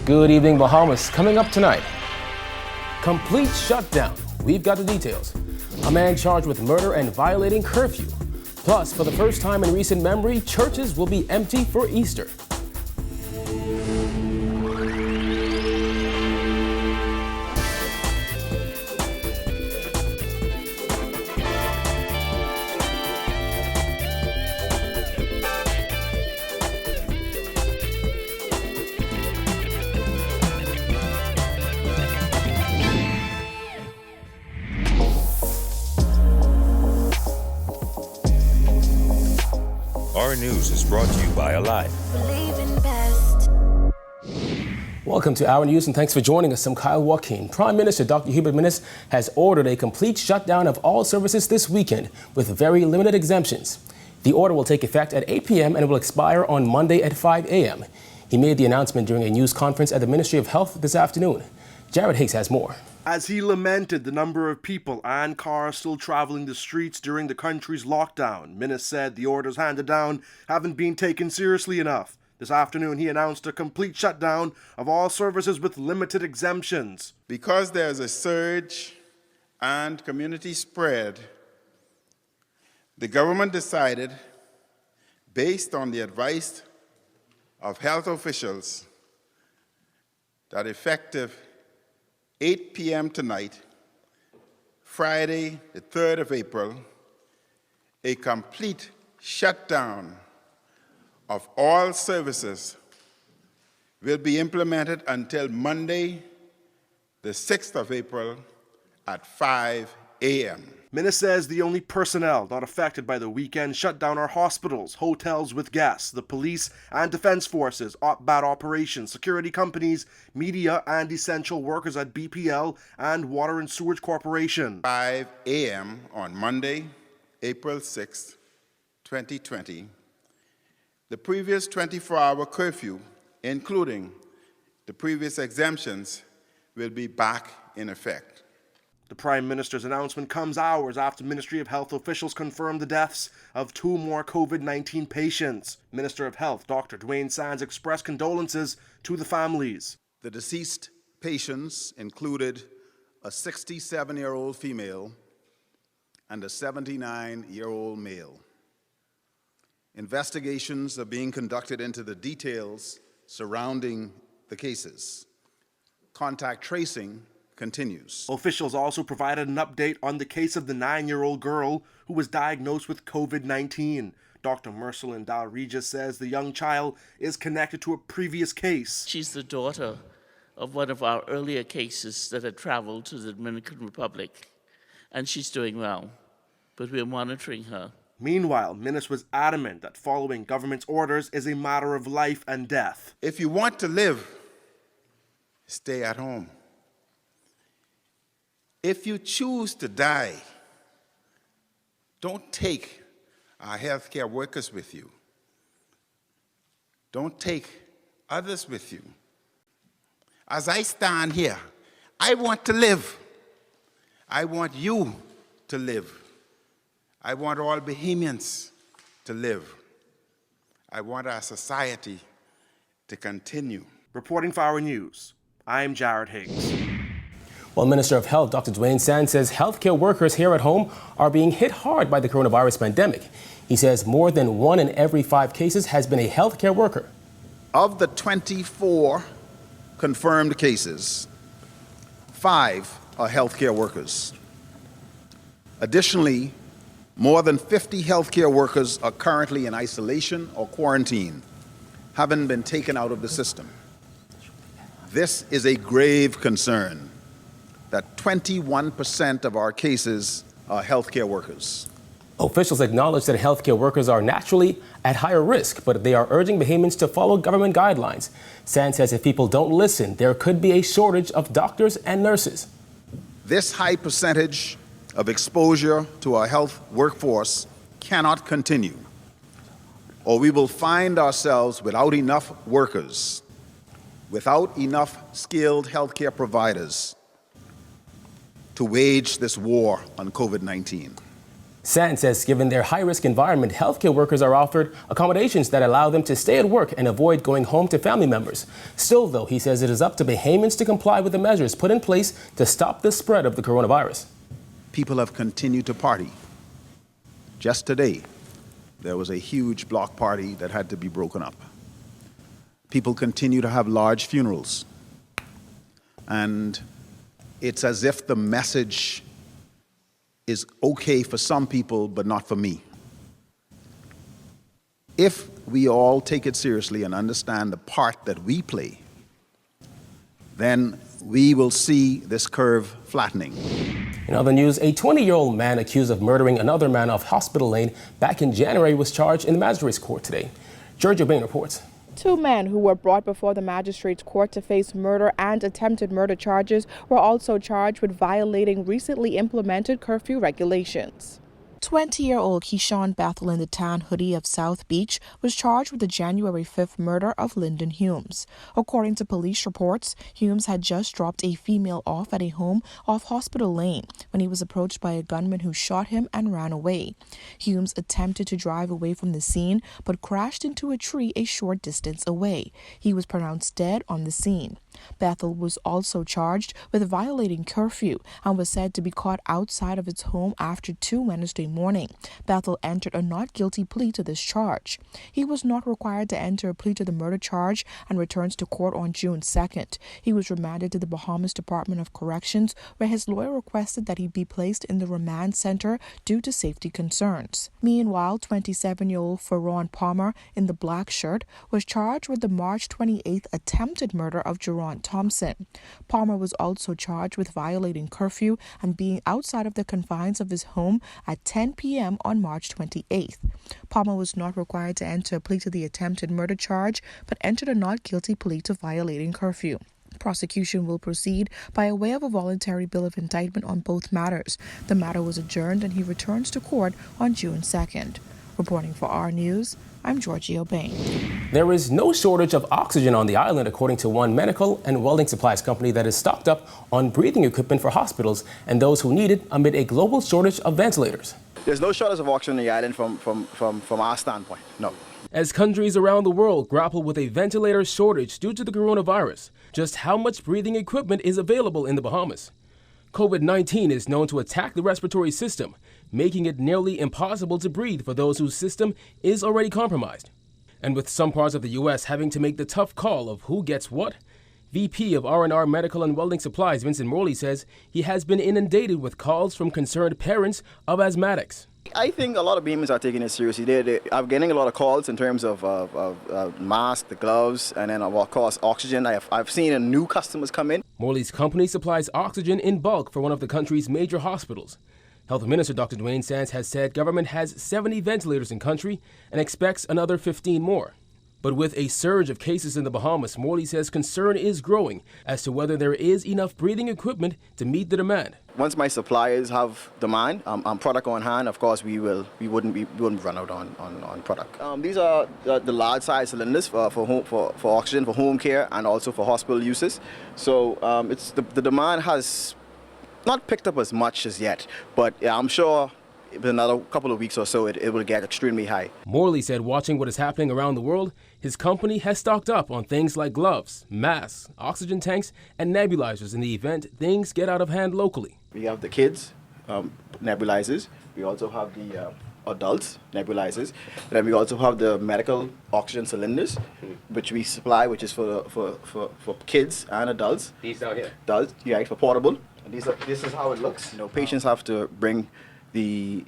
Good evening, Bahamas. Coming up tonight, complete shutdown. We've got the details. A man charged with murder and violating curfew. Plus, for the first time in recent memory, churches will be empty for Easter. Our news is brought to you by Alive. Welcome to Our News and thanks for joining us. I'm Kyle Joaquin. Prime Minister Dr. Hubert MINNIS has ordered a complete shutdown of all services this weekend with very limited exemptions. The order will take effect at 8 p.m. and will expire on Monday at 5 a.m. He made the announcement during a news conference at the Ministry of Health this afternoon. Jared Higgs has more. As he lamented the number of people and cars still traveling the streets during the country's lockdown, MINNIS said the orders handed down haven't been taken seriously enough. This afternoon, he announced a complete shutdown of all services with limited exemptions. Because there's a surge and community spread, the government decided, based on the advice of health officials, that effective 8 p.m. tonight, Friday, the 3rd of April, a complete shutdown of all services will be implemented until Monday, the 6th of April at 5 a.m. MINNIS says the only personnel not affected by the weekend shutdown are hospitals, hotels with guests, the police and defense forces, bat operations, security companies, media and essential workers at BPL and Water and Sewage Corporation. 5 a.m. on Monday, April 6, 2020, the previous 24-hour curfew, including the previous exemptions, will be back in effect. The Prime Minister's announcement comes hours after Ministry of Health officials confirmed the deaths of 2 more COVID-19 patients. Minister of Health Dr. DUANE Sands expressed condolences to the families. The deceased patients included a 67-year-old female and a 79-year-old male. Investigations are being conducted into the details surrounding the cases. Contact tracing continues. Officials also provided an update on the case of the 9-year-old girl who was diagnosed with COVID-19. Dr. Mercelin Dal Regis says the young child is connected to a previous case. She's the daughter of one of our earlier cases that had traveled to the Dominican Republic, and she's doing well, but we're monitoring her. Meanwhile, MINNIS was adamant that following government's orders is a matter of life and death. If you want to live, stay at home. If you choose to die, don't take our healthcare workers with you. Don't take others with you. As I stand here, I want to live. I want you to live. I want all Bahamians to live. I want our society to continue. Reporting for Our News, I'm Jared Higgs. Well, Minister of Health Dr. DUANE Sands says healthcare workers here at home are being hit hard by the coronavirus pandemic. He says more than 1 in every 5 cases has been a healthcare worker. Of the 24 confirmed cases, 5 are healthcare workers. Additionally, more than 50 healthcare workers are currently in isolation or quarantine, having been taken out of the system. This is a grave concern that 21% of our cases are healthcare workers. Officials acknowledge that healthcare workers are naturally at higher risk, but they are urging Bahamians to follow government guidelines. Sands says if people don't listen, there could be a shortage of doctors and nurses. This high percentage of exposure to our health workforce cannot continue, or we will find ourselves without enough workers, without enough skilled healthcare providers to wage this war on COVID-19. Sands says given their high-risk environment, healthcare workers are offered accommodations that allow them to stay at work and avoid going home to family members. Still, though, he says it is up to Bahamians to comply with the measures put in place to stop the spread of the coronavirus. People have continued to party. Just today, there was a huge block party that had to be broken up. People continue to have large funerals. And it's as if the message is okay for some people, but not for me. If we all take it seriously and understand the part that we play, then we will see this curve flattening. In other news, a 20-year-old man accused of murdering another man off Hospital Lane back in January was charged in the magistrate's court today. Georgia Bain reports. 2 men who were brought before the magistrate's court to face murder and attempted murder charges were also charged with violating recently implemented curfew regulations. 20-year-old Keyshawn Bethel in the tan hoodie of South Beach was charged with the January 5th murder of Lyndon Humes. According to police reports, Humes had just dropped a female off at a home off Hospital Lane when he was approached by a gunman who shot him and ran away. Humes attempted to drive away from the scene but crashed into a tree a short distance away. He was pronounced dead on the scene. Bethel was also charged with violating curfew and was said to be caught outside of its home after 2 Wednesday morning. Bethel entered a not guilty plea to this charge. He was not required to enter a plea to the murder charge and returns to court on June 2nd. He was remanded to the Bahamas Department of Corrections, where his lawyer requested that he be placed in the remand center due to safety concerns. Meanwhile, 27-year-old Ferron Palmer in the black shirt was charged with the March 28th attempted murder of Jerron Thompson. Palmer was also charged with violating curfew and being outside of the confines of his home at 10 p.m. on March 28th. Palmer was not required to enter a plea to the attempted murder charge, but entered a not guilty plea to violating curfew. Prosecution will proceed by way of a voluntary bill of indictment on both matters. The matter was adjourned and he returns to court on June 2nd. Reporting for our News, I'm Georgia Bain. There is no shortage of oxygen on the island, according to one medical and welding supplies company that is stocked up on breathing equipment for hospitals and those who need it amid a global shortage of ventilators. There's no shortage of oxygen on the island from our standpoint, no. As countries around the world grapple with a ventilator shortage due to the coronavirus, just how much breathing equipment is available in the Bahamas? COVID-19 is known to attack the respiratory system, making it nearly impossible to breathe for those whose system is already compromised. And with some parts of the U.S. having to make the tough call of who gets what, VP of R&R Medical and Welding Supplies Vincent Morley says he has been inundated with calls from concerned parents of asthmatics. I think a lot of Bahamians are taking it seriously. I'm getting a lot of calls in terms of masks, the gloves, and then of course oxygen. I've seen new customers come in. Morley's company supplies oxygen in bulk for one of the country's major hospitals. Health Minister Dr. DUANE Sands has said government has 70 ventilators in country and expects another 15 more. But with a surge of cases in the Bahamas, Morley says concern is growing as to whether there is enough breathing equipment to meet the demand. Once my suppliers have demand, product on hand, of course we wouldn't run out on product. These are the large size cylinders for oxygen for home care and also for hospital uses. So it's the demand has not picked up as much as yet, but I'm sure in another couple of weeks or so, it will get extremely high. Morley said watching what is happening around the world, his company has stocked up on things like gloves, masks, oxygen tanks, and nebulizers in the event things get out of hand locally. We have the kids nebulizers. We also have the adults nebulizers. Then we also have the medical oxygen cylinders, which we supply, which is for kids and adults. These down here? Adults, yeah, for portable. And this is how it looks. You know, patients have to bring the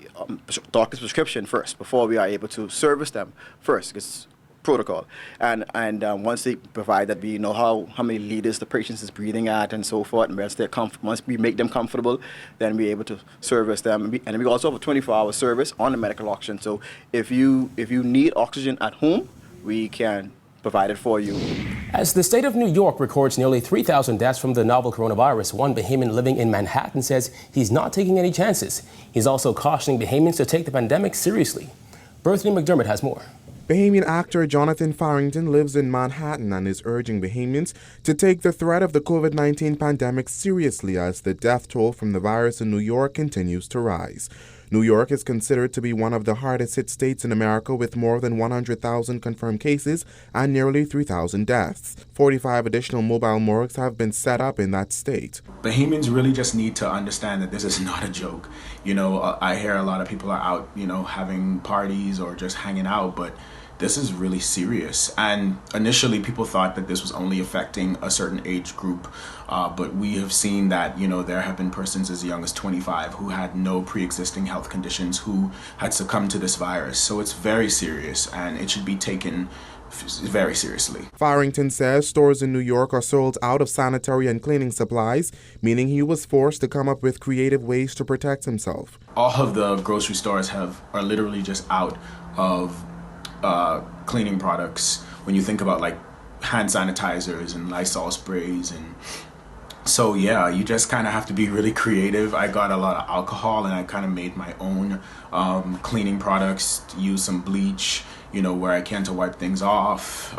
doctor's prescription first before we are able to service them first. It's protocol. And once they provide that, we know how many liters the patient is breathing at and so forth. And once we make them comfortable, then we're able to service them. And we also have a 24-hour service on the medical oxygen. So if you need oxygen at home, we can provide it for you. As the state of New York records nearly 3,000 deaths from the novel coronavirus, one Bahamian living in Manhattan says he's not taking any chances. He's also cautioning Bahamians to take the pandemic seriously. Berthany McDermott has more. Bahamian actor Jonathan Farrington lives in Manhattan and is urging Bahamians to take the threat of the COVID-19 pandemic seriously as the death toll from the virus in New York continues to rise. New York is considered to be one of the hardest hit states in America, with more than 100,000 confirmed cases and nearly 3,000 deaths. 45 additional mobile morgues have been set up in that state. Bahamians really just need to understand that this is not a joke. You know, I hear a lot of people are out, you know, having parties or just hanging out, but this is really serious. And initially people thought that this was only affecting a certain age group, but we have seen that, you know, there have been persons as young as 25 who had no pre-existing health conditions who had succumbed to this virus. So it's very serious and it should be taken very seriously. Farrington says stores in New York are sold out of sanitary and cleaning supplies, meaning he was forced to come up with creative ways to protect himself. All of the grocery stores are literally just out of cleaning products. When you think about like hand sanitizers and Lysol sprays, and so yeah, you just kind of have to be really creative. I got a lot of alcohol and I kind of made my own cleaning products, use some bleach, you know, where I can to wipe things off.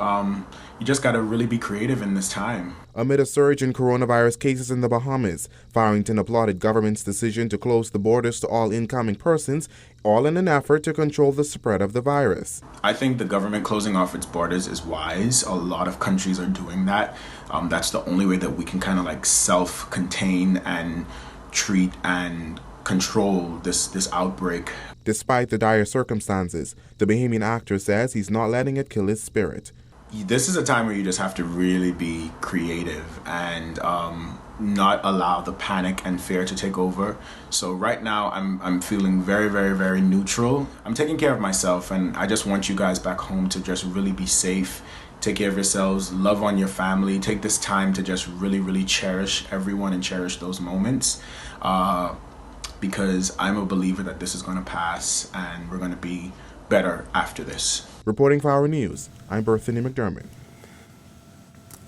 You just got to really be creative in this time. Amid a surge in coronavirus cases in the Bahamas, Farrington applauded government's decision to close the borders to all incoming persons, all in an effort to control the spread of the virus. I think the government closing off its borders is wise. A lot of countries are doing that. That's the only way that we can kind of like self-contain and treat and control this outbreak. Despite the dire circumstances, the Bahamian actor says he's not letting it kill his spirit. This is a time where you just have to really be creative and not allow the panic and fear to take over. So right now I'm feeling very, very, very neutral. I'm taking care of myself, and I just want you guys back home to just really be safe. Take care of yourselves, love on your family, take this time to just really, really cherish everyone and cherish those moments. Because I'm a believer that this is going to pass and we're going to be better after this. Reporting for Our News, I'm Berthany McDermott.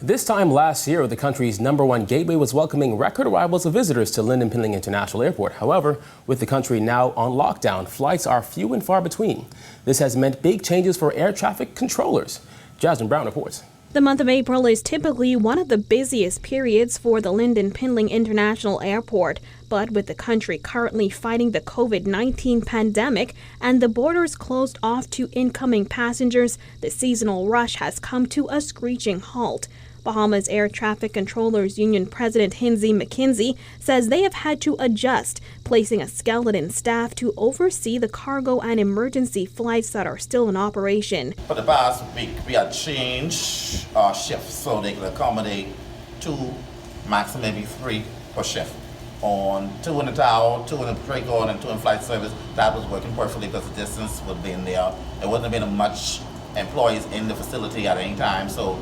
This time last year, the country's #1 gateway was welcoming record arrivals of visitors to Lynden Pindling International Airport. However, with the country now on lockdown, flights are few and far between. This has meant big changes for air traffic controllers. Jasmine Brown reports. The month of April is typically one of the busiest periods for the Lynden Pindling International Airport. But with the country currently fighting the COVID-19 pandemic and the borders closed off to incoming passengers, the seasonal rush has come to a screeching halt. Bahamas Air Traffic Controllers Union President HINSEY MCKENZIE says they have had to adjust, placing a skeleton staff to oversee the cargo and emergency flights that are still in operation. For the past week, we had changed our shifts so they could accommodate 2, maximum maybe 3 per shift. On 2 in the tower, 2 in the pre-guard, and 2 in flight service. That was working perfectly because the distance would be in there. There wouldn't have been much employees in the facility at any time, so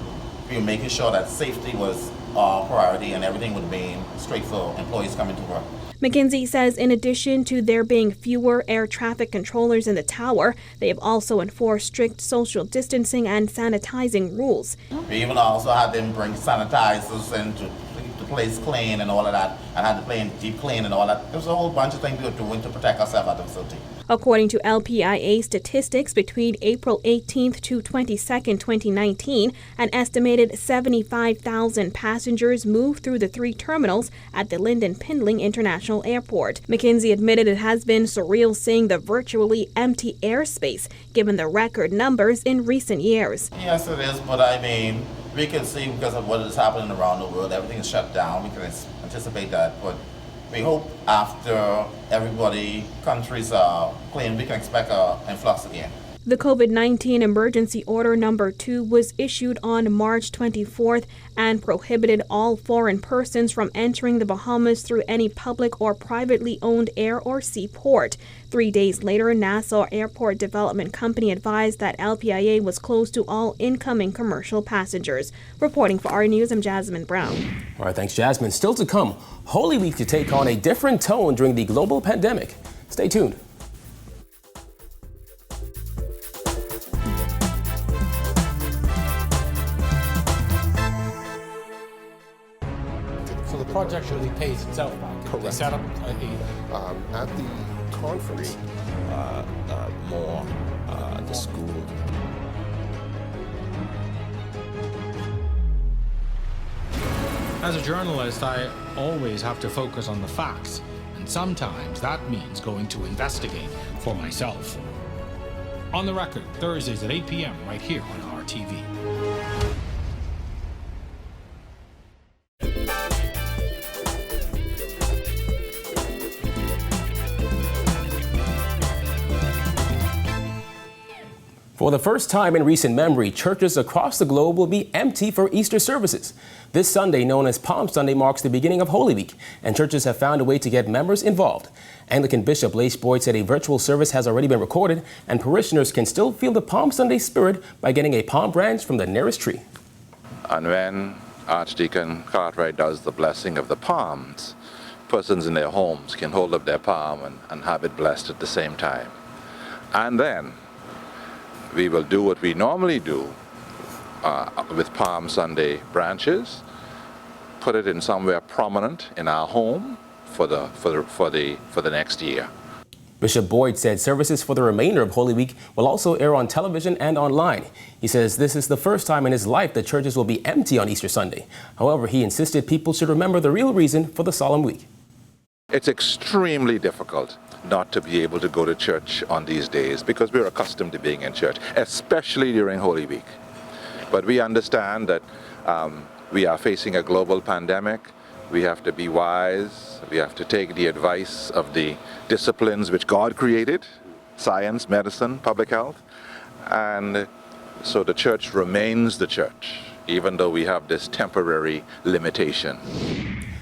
we were making sure that safety was our priority and everything would be straight for employees coming to work. MCKENZIE says in addition to there being fewer air traffic controllers in the tower, they have also enforced strict social distancing and sanitizing rules. We even also had them bring sanitizers in to keep the place clean and all of that, and had the plane deep clean and all that. There was a whole bunch of things we were doing to protect ourselves at the facility. According to LPIA statistics, between April 18th to 22nd, 2019, an estimated 75,000 passengers moved through the 3 terminals at the Lynden Pindling International Airport. MCKENZIE admitted it has been surreal seeing the virtually empty airspace, given the record numbers in recent years. Yes, it is, but I mean, we can see because of what is happening around the world, everything is shut down. We can anticipate that, but we hope after countries are clean, we can expect an influx again. The COVID-19 emergency order number 2 was issued on March 24th and prohibited all foreign persons from entering the Bahamas through any public or privately owned air or sea port. 3 days later, Nassau Airport Development Company advised that LPIA was closed to all incoming commercial passengers. Reporting for Our News, I'm Jasmine Brown. All right, thanks, Jasmine. Still to come, Holy Week to take on a different tone during the global pandemic. Stay tuned. So the project really pays itself back. Correct. They set up at the conference, the school. As a journalist, I always have to focus on the facts, and and sometimes that means going to investigate for myself. On the Record, Thursdays at 8 p.m. right here on RTV. For the first time in recent memory, churches across the globe will be empty for Easter services. This Sunday, known as Palm Sunday, marks the beginning of Holy Week, and churches have found a way to get members involved. Anglican Bishop LAISH Boyd said a virtual service has already been recorded, and parishioners can still feel the Palm Sunday spirit by getting a palm branch from the nearest tree. And when Archdeacon Cartwright does the blessing of the palms, persons in their homes can hold up their palm and have it blessed at the same time. And then we will do what we normally do with Palm Sunday branches, put it in somewhere prominent in our home for the next year. Bishop Boyd said services for the remainder of Holy Week will also air on television and online. He says this is the first time in his life that churches will be empty on Easter Sunday. However, he insisted people should remember the real reason for the solemn week. It's extremely difficult not to be able to go to church on these days because we're accustomed to being in church, especially during Holy Week. But we understand that we are facing a global pandemic. We have to be wise. We have to take the advice of the disciplines which God created, science, medicine, public health. And so the church remains the church, even though we have this temporary limitation.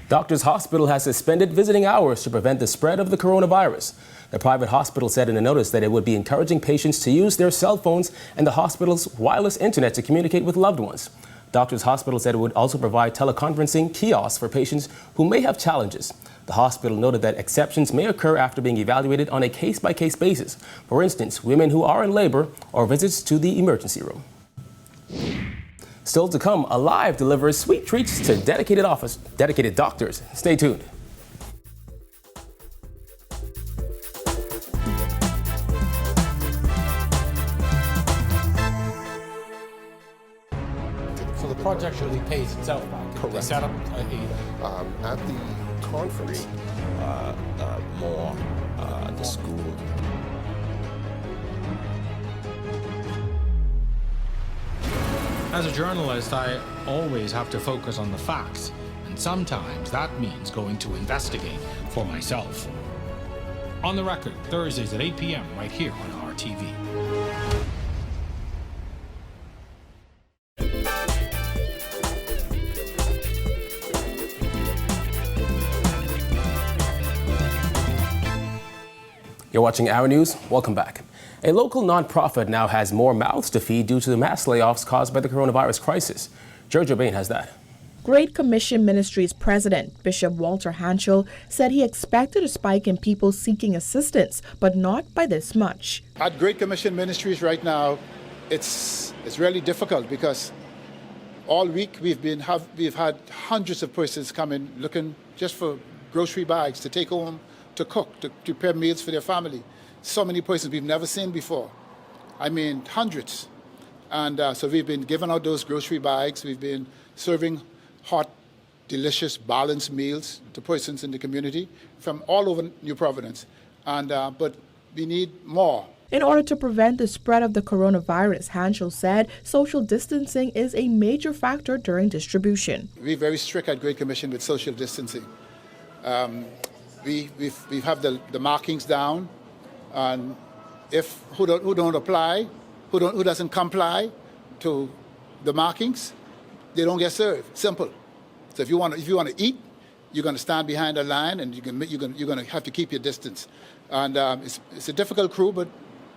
Doctors Hospital has suspended visiting hours to prevent the spread of the coronavirus. The private hospital said in a notice that it would be encouraging patients to use their cell phones and the hospital's wireless internet to communicate with loved ones. Doctors Hospital said it would also provide teleconferencing kiosks for patients who may have challenges. The hospital noted that exceptions may occur after being evaluated on a case-by-case basis. For instance, women who are in labor or visits to the emergency room. Still to come, Alive delivers sweet treats to dedicated doctors. Stay tuned. So the project really pays itself back. Correct. They set up At the conference, the school. As a journalist, I always have to focus on the facts, and sometimes that means going to investigate for myself. On the Record, Thursdays at 8 p.m. right here on RTV. You're watching Our News. Welcome back. A local nonprofit now has more mouths to feed due to the mass layoffs caused by the coronavirus crisis. Georgia Bain has that. Great Commission Ministries President Bishop Walter HANCHELL said he expected a spike in people seeking assistance, but not by this much. At Great Commission Ministries right now, it's really difficult because all week we've had hundreds of persons come in looking just for grocery bags to take home, to cook, to prepare meals for their family. So many persons we've never seen before. I mean, hundreds. And so we've been giving out those grocery bags. We've been serving hot, delicious, balanced meals to persons in the community from all over New Providence. And but we need more. In order to prevent the spread of the coronavirus, HANCHELL said social distancing is a major factor during distribution. We're very strict at Great Commission with social distancing. We have the markings down, and if who don't apply, who doesn't comply to the markings, they don't get served. Simple. So if you want to eat, you're going to stand behind a line, and you're going to have to keep your distance. And it's a difficult crew, but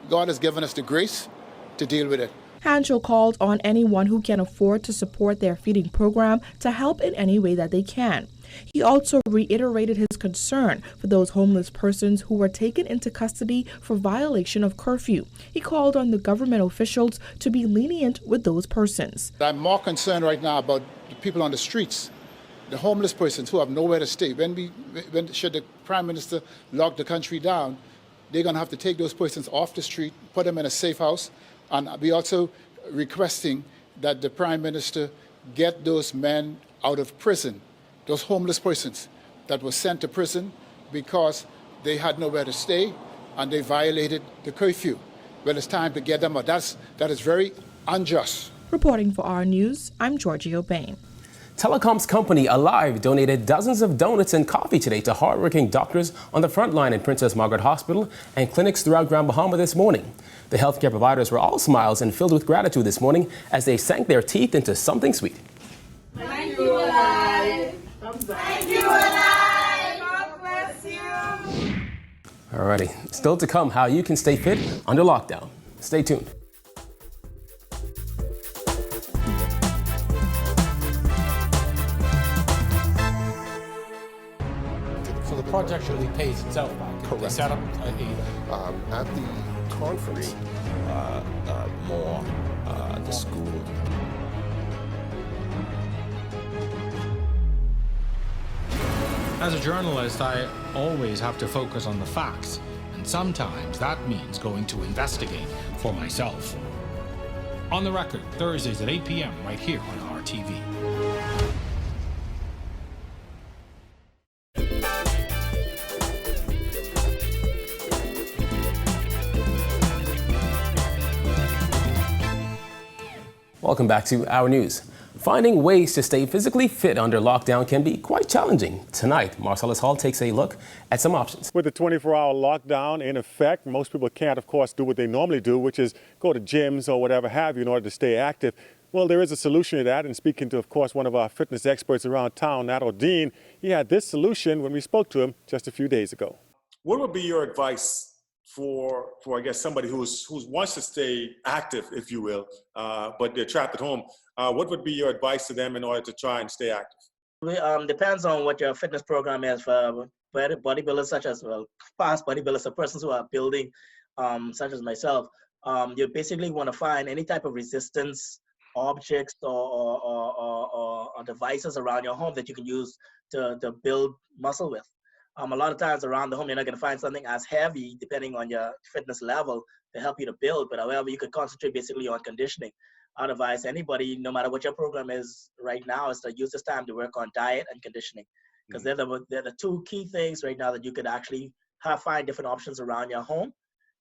God has given us the grace to deal with it. HANCHELL called on anyone who can afford to support their feeding program to help in any way that they can. He also reiterated his concern for those homeless persons who were taken into custody for violation of curfew. He called on the government officials to be lenient with those persons. I'm more concerned right now about the people on the streets, the homeless persons who have nowhere to stay. Should the Prime Minister lock the country down, they're going to have to take those persons off the street, put them in a safe house, and we're also requesting that the Prime Minister get those men out of prison. Those homeless persons that were sent to prison, because they had nowhere to stay and they violated the curfew. Well, it's time to get them out. That is very unjust. Reporting for our news, I'm Georgia Bain. Telecoms company Alive donated dozens of donuts and coffee today to hardworking doctors on the front line in Princess Margaret Hospital and clinics throughout Grand Bahama this morning. The healthcare providers were all smiles and filled with gratitude this morning as they sank their teeth into something sweet. Thank you, Alive. Thank you, Alive. God bless you. Alrighty, still to come how you can stay fit under lockdown. Stay tuned. So the project really pays itself back. Correct. They set up At the conference, More the school. As a journalist, I always have to focus on the facts, and sometimes that means going to investigate for myself. On the Record, Thursdays at 8 p.m. right here on RTV. Welcome back to Our News. Finding ways to stay physically fit under lockdown can be quite challenging. Tonight, Marcellus Hall takes a look at some options. With the 24-hour lockdown in effect, most people can't, of course, do what they normally do, which is go to gyms or whatever have you in order to stay active. Well, there is a solution to that, and speaking to, of course, one of our fitness experts around town, Nat O'Dean, he had this solution when we spoke to him just a few days ago. What would be your advice for I guess somebody who wants to stay active, if you will, but they're trapped at home? What would be your advice to them in order to try and stay active? Depends on what your fitness program is for bodybuilders, such as past bodybuilders or persons who are building, such as myself. You basically want to find any type of resistance objects or devices around your home that you can use to build muscle with. A lot of times around the home, you're not going to find something as heavy, depending on your fitness level, to help you to build. But however, you could concentrate basically on conditioning. I'd advise anybody, no matter what your program is right now, is to use this time to work on diet and conditioning, because they're the two key things right now that you could actually find different options around your home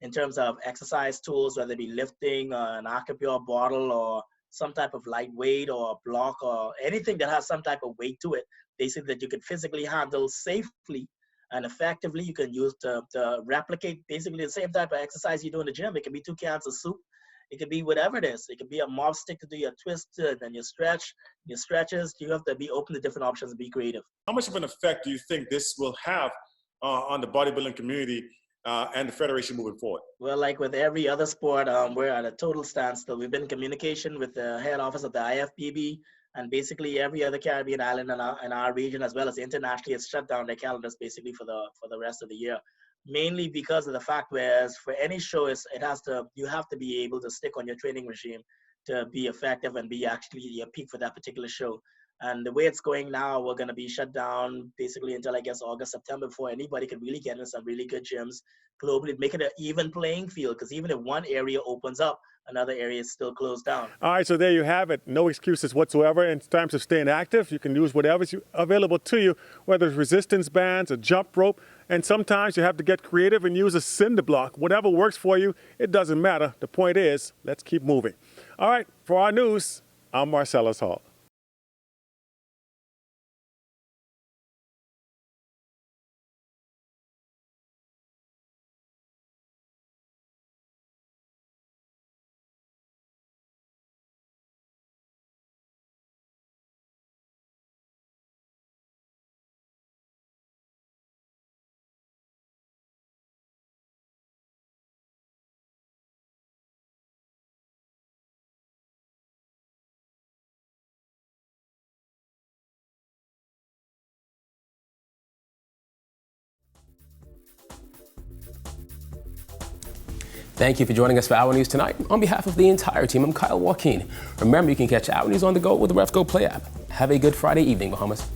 in terms of exercise tools, whether it be lifting, an Acapure bottle, or some type of lightweight or a block or anything that has some type of weight to it, basically that you can physically handle safely and effectively. You can use to replicate basically the same type of exercise you do in the gym. It can be 2 cans of soup. It could be whatever it is. It could be a mop stick to do your twist and your stretches. You have to be open to different options and be creative. How much of an effect do you think this will have on the bodybuilding community and the federation moving forward? Well, like with every other sport, we're at a total standstill. We've been in communication with the head office of the IFBB, and basically every other Caribbean island in our region, as well as internationally, has shut down their calendars basically for the rest of the year. Mainly because of the fact, whereas for any show, you have to be able to stick on your training regime to be effective and be actually your peak for that particular show. And the way it's going now, we're going to be shut down basically until, I guess, August, September, before anybody can really get in some really good gyms globally, make it an even playing field, because even if one area opens up, another area is still closed down. All right, so there you have it. No excuses whatsoever in terms of staying active. You can use whatever's available to you, whether it's resistance bands, a jump rope, and sometimes you have to get creative and use a cinder block. Whatever works for you, it doesn't matter. The point is, let's keep moving. All right, for our news, I'm Marcellus Hall. Thank you for joining us for Our News tonight. On behalf of the entire team, I'm Kyle Joaquin. Remember, you can catch Our News on the go with the RefGo Play app. Have a good Friday evening, Bahamas.